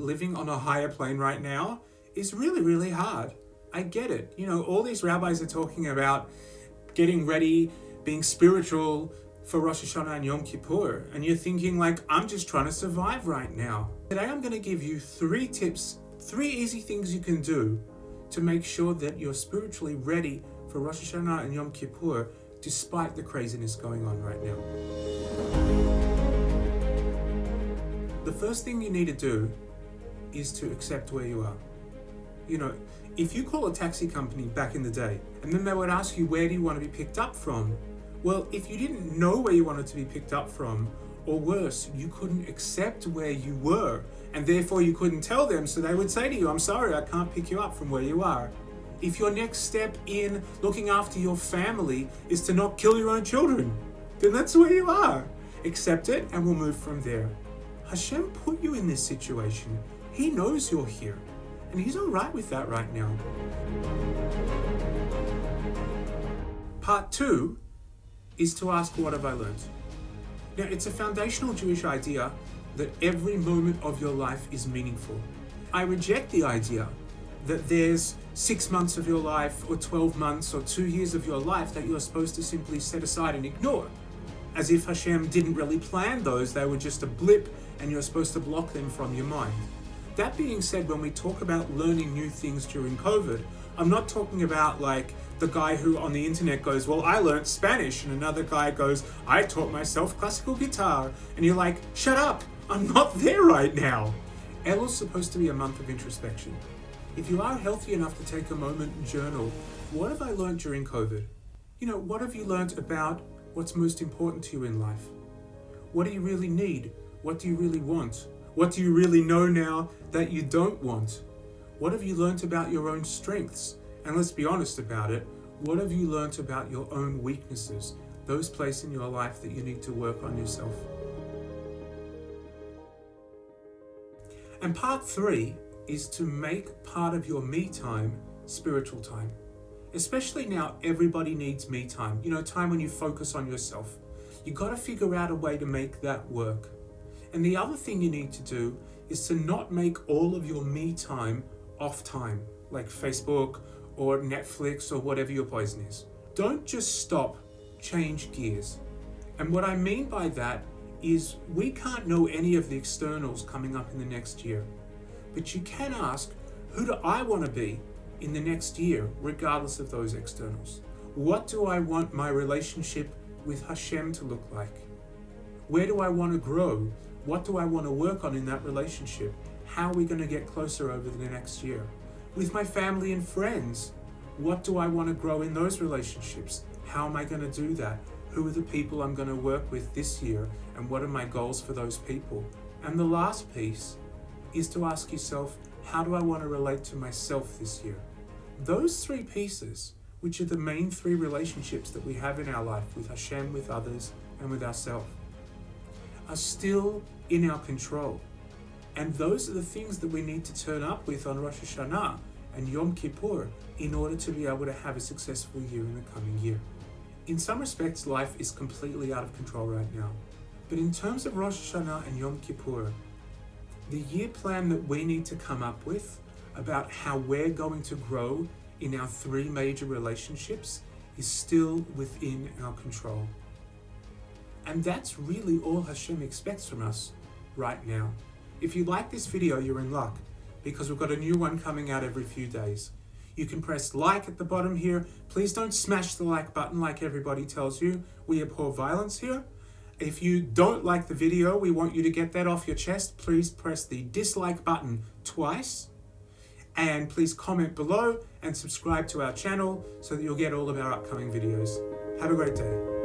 living on a higher plane right now is really, really hard. I get it. You know, all these rabbis are talking about getting ready, being spiritual for Rosh Hashanah and Yom Kippur. And you're thinking like, I'm just trying to survive right now. Today I'm going to give you 3 tips, 3 easy things you can do to make sure that you're spiritually ready for Rosh Hashanah and Yom Kippur despite the craziness going on right now. The first thing you need to do is to accept where you are. You know, if you call a taxi company back in the day and then they would ask you, where do you want to be picked up from? Well, if you didn't know where you wanted to be picked up from, or worse, you couldn't accept where you were and therefore you couldn't tell them, so they would say to you, I'm sorry, I can't pick you up from where you are. If your next step in looking after your family is to not kill your own children, then that's where you are. Accept it and we'll move from there. Hashem put you in this situation. He knows you're here. And he's all right with that right now. Part 2 is to ask, what have I learned? Now, it's a foundational Jewish idea that every moment of your life is meaningful. I reject the idea that there's 6 months of your life or 12 months or 2 years of your life that you're supposed to simply set aside and ignore. As if Hashem didn't really plan those, they were just a blip and you're supposed to block them from your mind. That being said, when we talk about learning new things during COVID, I'm not talking about like the guy who on the internet goes, well, I learned Spanish, and another guy goes, I taught myself classical guitar. And you're like, shut up, I'm not there right now. Elul's supposed to be a month of introspection. If you are healthy enough to take a moment and journal, what have I learned during COVID? You know, what have you learned about what's most important to you in life? What do you really need? What do you really want? What do you really know now that you don't want? What have you learned about your own strengths? And let's be honest about it, what have you learned about your own weaknesses? Those places in your life that you need to work on yourself. And part 3 is to make part of your me time spiritual time. Especially now, everybody needs me time. You know, time when you focus on yourself. You got to figure out a way to make that work. And the other thing you need to do is to not make all of your me time off time, like Facebook or Netflix or whatever your poison is. Don't just stop, change gears. And what I mean by that is we can't know any of the externals coming up in the next year. But you can ask, who do I want to be in the next year, regardless of those externals? What do I want my relationship with Hashem to look like? Where do I want to grow? What do I want to work on in that relationship? How are we going to get closer over the next year? With my family and friends, what do I want to grow in those relationships? How am I going to do that? Who are the people I'm going to work with this year? And what are my goals for those people? And the last piece is to ask yourself, how do I want to relate to myself this year? Those 3 pieces, which are the main 3 relationships that we have in our life with Hashem, with others, and with ourselves, are still in our control. And those are the things that we need to turn up with on Rosh Hashanah and Yom Kippur in order to be able to have a successful year in the coming year. In some respects, life is completely out of control right now. But in terms of Rosh Hashanah and Yom Kippur, the year plan that we need to come up with about how we're going to grow in our 3 major relationships is still within our control. And that's really all Hashem expects from us right now. If you like this video, you're in luck, because we've got a new one coming out every few days. You can press like at the bottom here. Please don't smash the like button like everybody tells you. We abhor violence here. If you don't like the video, we want you to get that off your chest. Please press the dislike button twice. And please comment below and subscribe to our channel so that you'll get all of our upcoming videos. Have a great day.